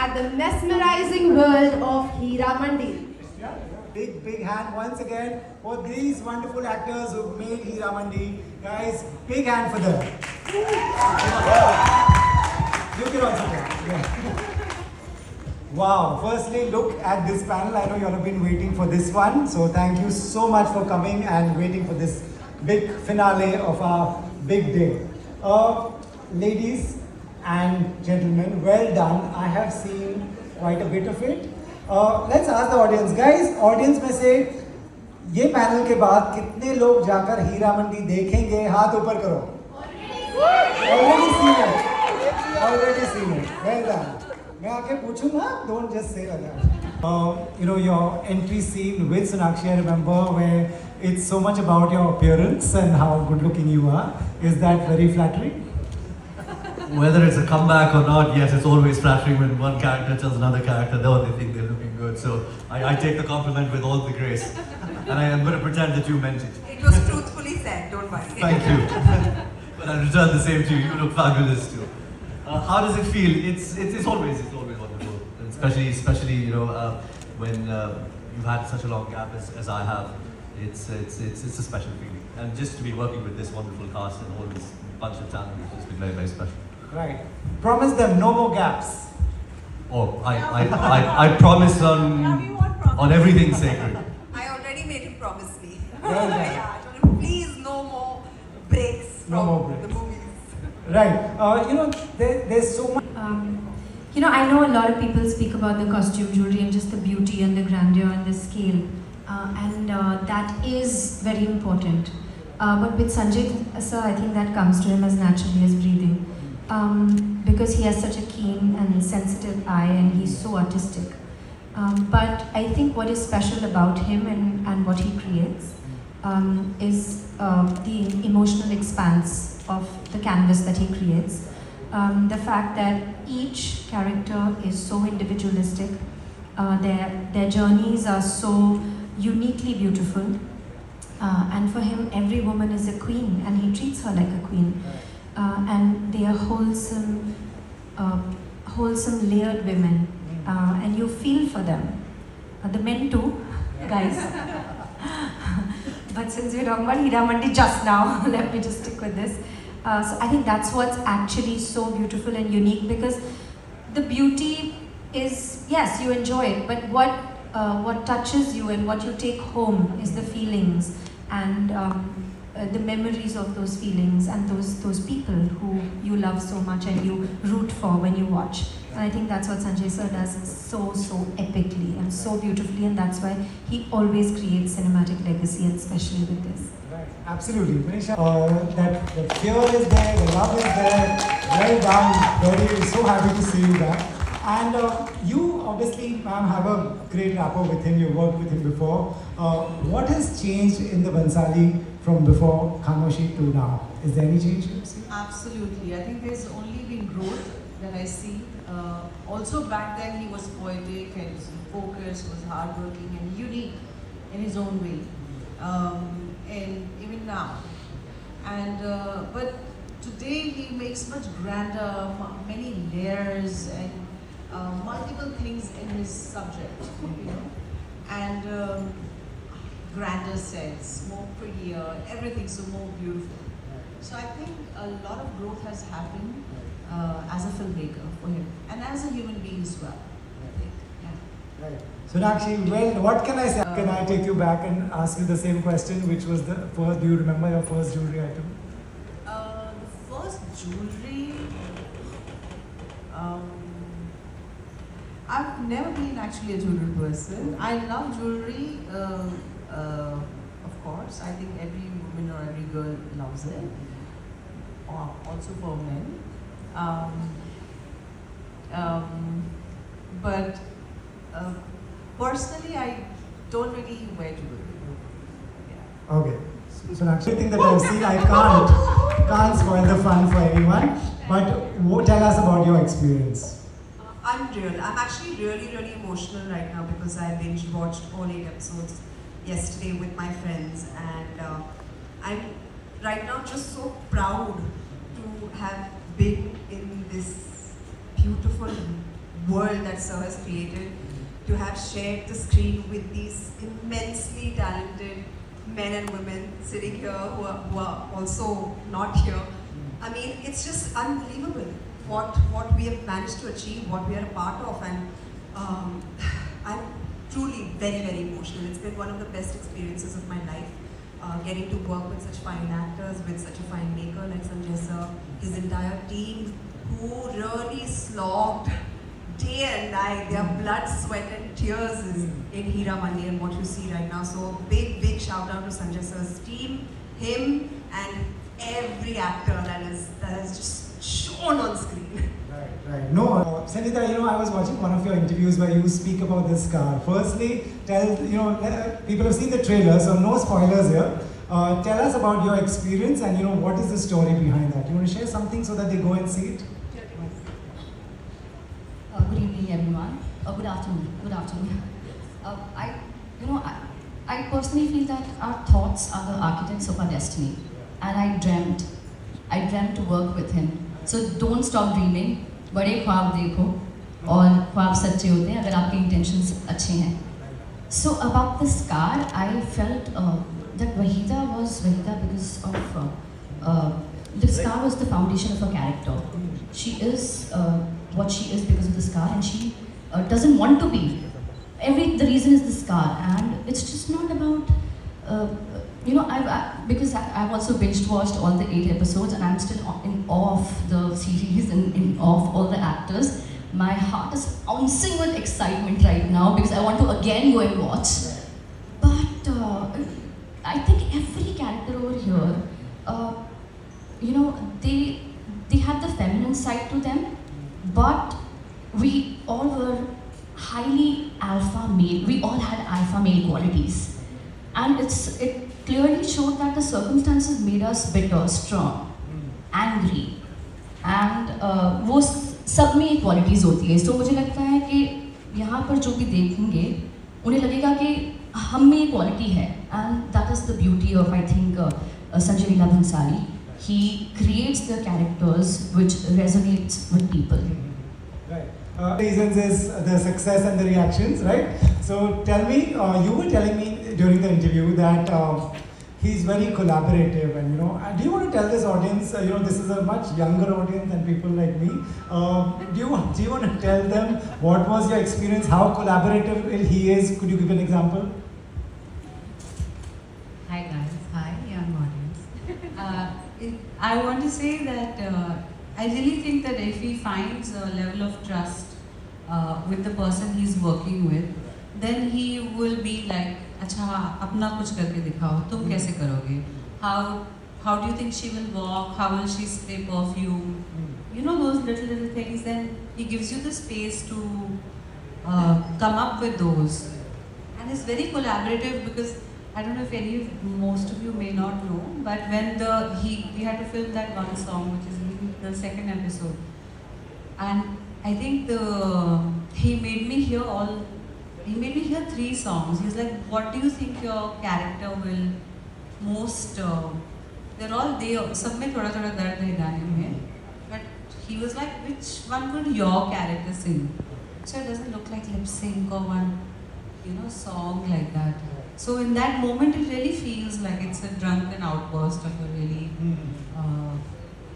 at the mesmerizing world of Hira Mandi. Yeah. Big hand once again for these wonderful actors who made Hira Mandi. Guys, big hand for them. You can also clap. Yeah. Wow, firstly look at this panel. I know you all have been waiting for this one. So thank you so much for coming and waiting for this big finale of our big day. Ladies and gentlemen, well done. I have seen quite a bit of it. Let's ask the audience. Guys, audience में से ये panel के बाद कितने लोग जाकर हीरा मंडी देखेंगे? हाथ ऊपर करो. Already seen it. Already seen it. Well done. मैं आके पूछूंगा. Don't just say like that. You know, your entry scene with Sonakshi, I remember, where it's so much about your appearance and how good looking you are. Is that very flattering? Whether it's a comeback or not, yes, it's always flattering when one character tells another character, no, they think they're looking good. So I take the compliment with all the grace. And I am going to pretend that you meant it. It was truthfully said, don't worry. Thank you. But I return the same to you. You look fabulous too. How does it feel? It's always wonderful. And especially you know, when you've had such a long gap as I have. It's a special feeling. And just to be working with this wonderful cast and all this bunch of talent, it's just been very, very special. Right. Promise them no more gaps. Oh, I promise on everything sacred. I already made him promise me. Well done. Yeah, I told him, please no more breaks No from more breaks. the movies. Right. You know, there's so much. You know, I know a lot of people speak about the costume jewelry and just the beauty and the grandeur and the scale. And that is very important. But with Sanjay sir, I think that comes to him as naturally as breathing. Because he has such a keen and sensitive eye and he's so artistic. But I think what is special about him and what he creates is the emotional expanse of the canvas that he creates. The fact that each character is so individualistic, their journeys are so uniquely beautiful, and for him every woman is a queen and he treats her like a queen. And they are wholesome layered women, and you feel for them. The men too, guys. But since we're talking about Hira Mandi just now, let me just stick with this. So I think that's what's actually so beautiful and unique, because the beauty is, yes, you enjoy it, but what touches you and what you take home is the feelings and the memories of those feelings and those people who you love so much and you root for when you watch. And I think that's what Sanjay sir does so epically and so beautifully, and that's why he always creates cinematic legacy, and especially with this. Right. Absolutely. Manisha, that the fear is there, the love is there. Well done. Very so happy to see you back. And you obviously, ma'am, have a great rapport with him. You worked with him before. What has changed in the Bansali from before Khamoshi to now? Is there any change you see? Absolutely. I think there's only been growth that I see. Also back then he was poetic and focused, was hardworking and unique in his own way. And even now. And but today he makes much grander, many layers and multiple things in his subject, you know, and grander sets, more prettier, everything so more beautiful. So I think a lot of growth has happened as a filmmaker for him and as a human being as well. I think, yeah. Right. Sonakshi, well, what can I say? Can I take you back and ask you the same question, which was the first, do you remember your first jewelry item? The first jewelry, I've never been actually a jewelry person. I love jewelry, of course. I think every woman or every girl loves it. Also for men. But personally, I don't really wear jewelry. Yeah. Okay. So actually, thing that I've seen, I can't spoil the fun for anyone. But tell us about your experience. I'm actually really emotional right now because I binge watched all 8 episodes yesterday with my friends, and I'm right now just so proud to have been in this beautiful world that Sir has created, to have shared the screen with these immensely talented men and women sitting here who are also not here. I mean, it's just unbelievable what we have managed to achieve, what we are a part of, and I'm truly very emotional. It's been one of the best experiences of my life. Getting to work with such fine actors, with such a fine maker like Sanjay Sir, his entire team, who really slogged day and night. Their blood, sweat and tears is in Hira Mandi and what you see right now. So big shout out to Sanjay Sir's team, him and every actor that has just shown on screen. Right. No, Sangeeta, I was watching one of your interviews where you speak about this car. Firstly, people have seen the trailer, so no spoilers here. Tell us about your experience and what is the story behind that. You want to share something so that they go and see it? Good evening, everyone. Good afternoon. Good afternoon. I personally feel that our thoughts are the architects of our destiny, and I dreamt to work with him. So don't stop dreaming. बड़े ख्वाब देखो और ख्वाब सच्चे होते हैं अगर आपके intentions अच्छे हैं. So about this car, I felt that Wahida was Wahida because of this car was the foundation of her character. She is what she is because of this car, and she doesn't want to be. The reason is this car, and it's just not about. Because I've also binge watched all the 8 episodes, and I'm still in awe of the series and in awe of all the actors. My heart is bouncing with excitement right now because I want to again go and watch. But I think every character over here, they had the feminine side to them, but we all were highly alpha male. We all had alpha male qualities, and it clearly showed that the circumstances made us bitter, strong, angry, and वो सब में qualities होती है. तो मुझे लगता है कि यहाँ पर जो भी देखेंगे उन्हें लगेगा कि हम में ये क्वालिटी है, and that is the beauty of, I think, Sanjay Leela Bhansali. He creates the characters which resonates with people. Right. Reasons is the success and the reactions, right? So tell me, you were telling me during the interview that he's very collaborative, and do you want to tell this audience, this is a much younger audience than people like me. Do you want to tell them what was your experience, how collaborative he is? Could you give an example? Hi guys, hi young audience. I want to say that I really think that if he finds a level of trust with the person he's working with, then he will be like, अच्छा अपना कुछ करके दिखाओ, तुम कैसे करोगे? How do you think she will walk? How will she spray perfume? Those little things. Then he gives you the space to come up with those, and it's very collaborative because I don't know if most of you may not know, but when we had to film that one song, which is in the second episode, and I think he made me hear 3 songs. He's like, what do you think your character will most, they're all there, सब में थोड़ा थोड़ा दर्द है गाने में, but he was like, which one would your character sing? So it doesn't look like lip sync or one, song like that. So in that moment, it really feels like it's a drunken outburst of a really.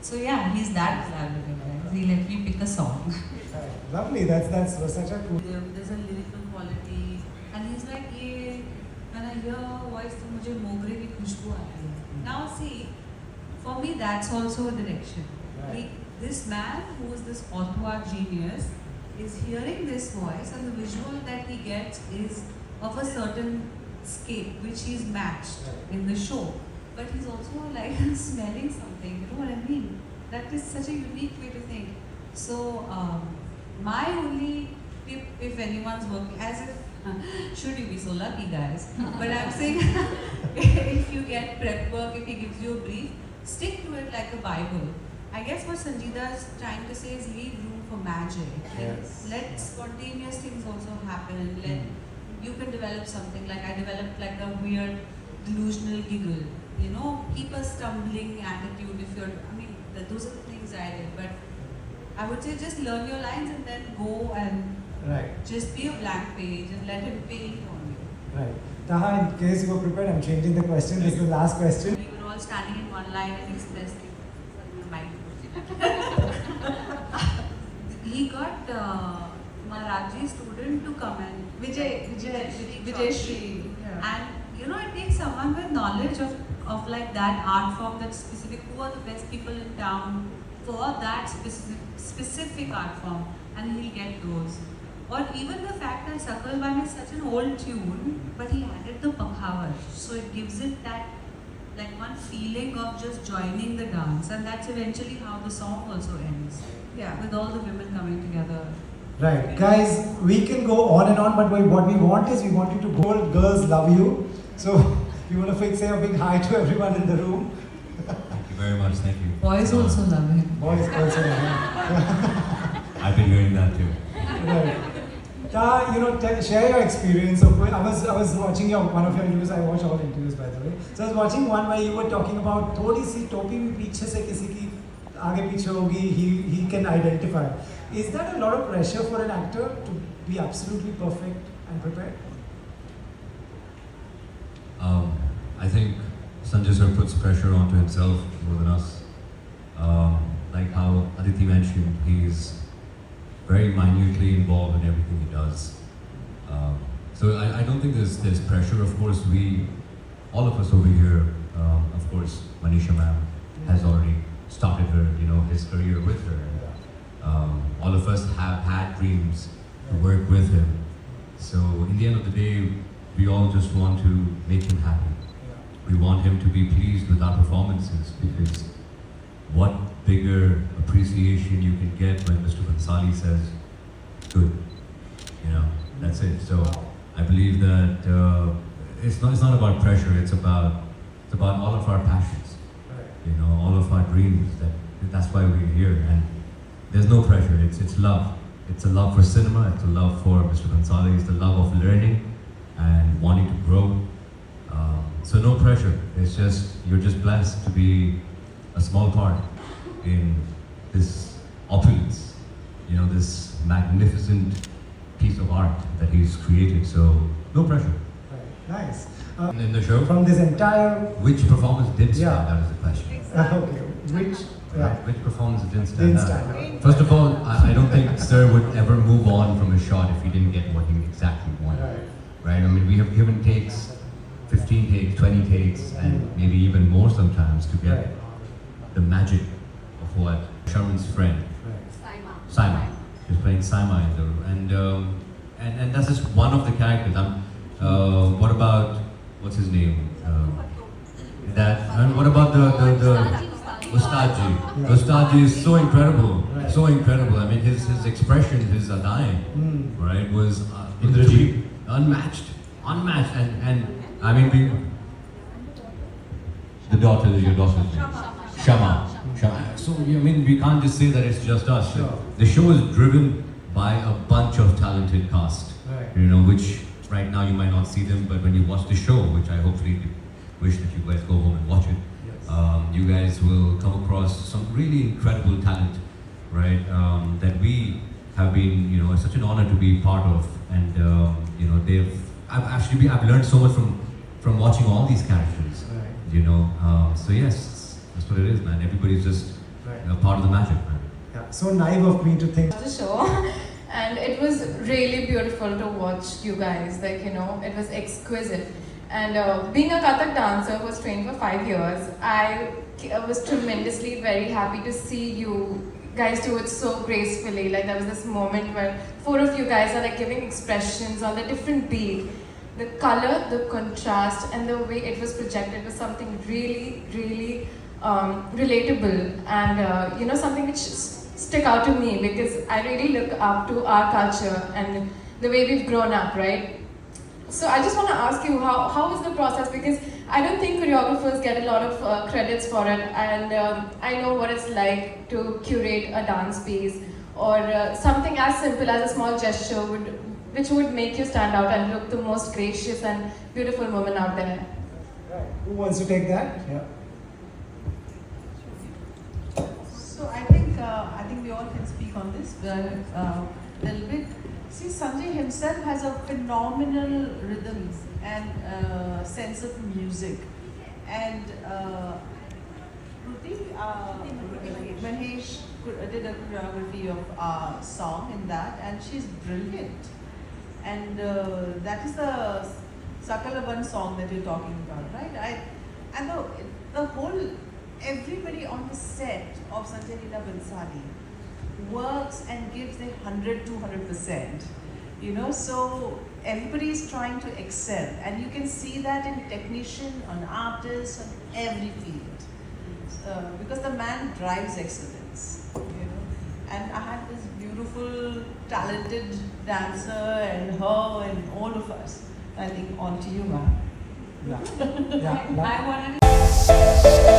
So yeah, he's that collaborative. Right? He let me pick a song. Lovely. That's such a cool. There's a lyrical quality, and he's like, "ये when I hear her voice, तो मुझे मोगरे की खुशबू आती है." Now see, for me that's also a direction. Right. This man who is this auteur genius is hearing this voice, and the visual that he gets is of a certain scape which he's matched in the show, but he's also like smelling something, you know what I mean? That is such a unique way to think. So my only tip, if anyone's working, as if should you be so lucky guys, but I'm saying if you get prep work, if he gives you a brief, stick to it like a Bible. I guess what Sangeeta is trying to say is leave room for magic. Yes. Let spontaneous things also happen. You can develop something. Like I developed like a weird delusional giggle. Keep a stumbling attitude if you're. Those are the things I did. But I would say just learn your lines and then go and just be a blank page and let him paint on you. Right. Taha, in case you were prepared, I'm changing the question. This is the last question. We were all standing in one line and he's testing your mind. He got Maharaji student to come and Vijay Shri. Yeah. and you know, it takes someone with knowledge of like that art form, that specific, who are the best people in town for that specific art form, and he'll get those. Or even the fact that Sakal Ban is such an old tune, but he added the pakhavar, so it gives it that like one feeling of just joining the dance, and that's eventually how the song also ends. Yeah. With all the women coming together. Right. Guys, we can go on and on, but what we want is we want you to go. Girls love you. So, you want to say a big hi to everyone in the room? Thank you very much, thank you. Boys also love him. Boys also love you. I've been hearing that too. Right. Ta, you know, share your experience. Of, I was watching one of your interviews. I watch all interviews, by the way. So I was watching one where you were talking about थोड़ी सी टोपी भी पीछे से किसी की आगे पीछे होगी. He can identify. Is that a lot of pressure for an actor to be absolutely perfect and prepared? I think Sanjay sir puts pressure onto himself more than us. Like how Aditi mentioned, he's very minutely involved in everything he does. So I don't think there's pressure. Of course, all of us over here, of course, Manisha ma'am has already started his career with her. All of us have had dreams to work with him. So in the end of the day, we all just want to make him happy. We want him to be pleased with our performances, because what bigger appreciation you can get when Mr. Bhansali says, good. That's it. So I believe that it's not about pressure, it's about all of our passions. All of our dreams. That's why we're here. And there's no pressure, it's love. It's a love for cinema, it's a love for Mr. Bhansali, it's the love of learning and wanting to grow. So no pressure, you're just blessed to be a small part in this opulence, this magnificent piece of art that he's created. So no pressure. Right. Nice. In the show, From this entire, which performance did stand Yeah. out is the question. okay, Which performance didn't stand didn't out? stand out. First of all, I don't think Sir would ever move on from a shot if he didn't get what he exactly wanted. Right? I mean, we have given takes, 15 takes, 20 takes, and maybe even more sometimes to get Right. the magic of what Sharman's friend, Saima. She was playing Saima in the room. And that's just one of the characters. What about, what's his name? And what about the Ustadji? Yeah. Ustadji is so incredible, Right. so incredible. I mean, his expression, his adai, right, was Indrajit. unmatched, and I mean, your daughter's name, Shama. So I mean, we can't just say that it's just us. Sure. The show is driven by a bunch of talented cast, Right. which right now you might not see them, but when you watch the show, which I hopefully wish that you guys go home and watch it. You guys will come across some really incredible talent, right? That we have been, it's such an honor to be part of, and I've learned so much from watching all these characters, Right. So yes, that's what it is, man. Everybody's just Right. a part of the magic, man. Yeah. So naive of me to think. The show, and it was really beautiful to watch you guys. It was exquisite. And being a Kathak dancer who was trained for 5 years, I was tremendously very happy to see you guys do it so gracefully. Like, there was this moment where 4 of you guys are like giving expressions on the different beat. The color, the contrast, and the way it was projected was something really, really relatable, and something which stick out to me, because I really look up to our culture and the way we've grown up, right? So I just want to ask you, how is the process? Because I don't think choreographers get a lot of credits for it, and I know what it's like to curate a dance piece, or something as simple as a small gesture which would make you stand out and look the most gracious and beautiful woman out there. Right. Who wants to take that? Yeah. So I think we all can speak on this a little bit. See, Sanjay himself has a phenomenal rhythm and sense of music. And Ruti, Mahesh did a choreography of our song in that, and she's brilliant. And that is the Sakalaban song that you're talking about, right? And the whole, everybody on the set of Sanjay Leela Bhansali works and gives their 100-200%. You know, so everybody is trying to excel, and you can see that in technician, on artists, on every field. Because the man drives excellence, you know. And I had this beautiful, talented dancer, and her, and all of us. I think on to you, ma'am. Yeah. Yeah. I wanted to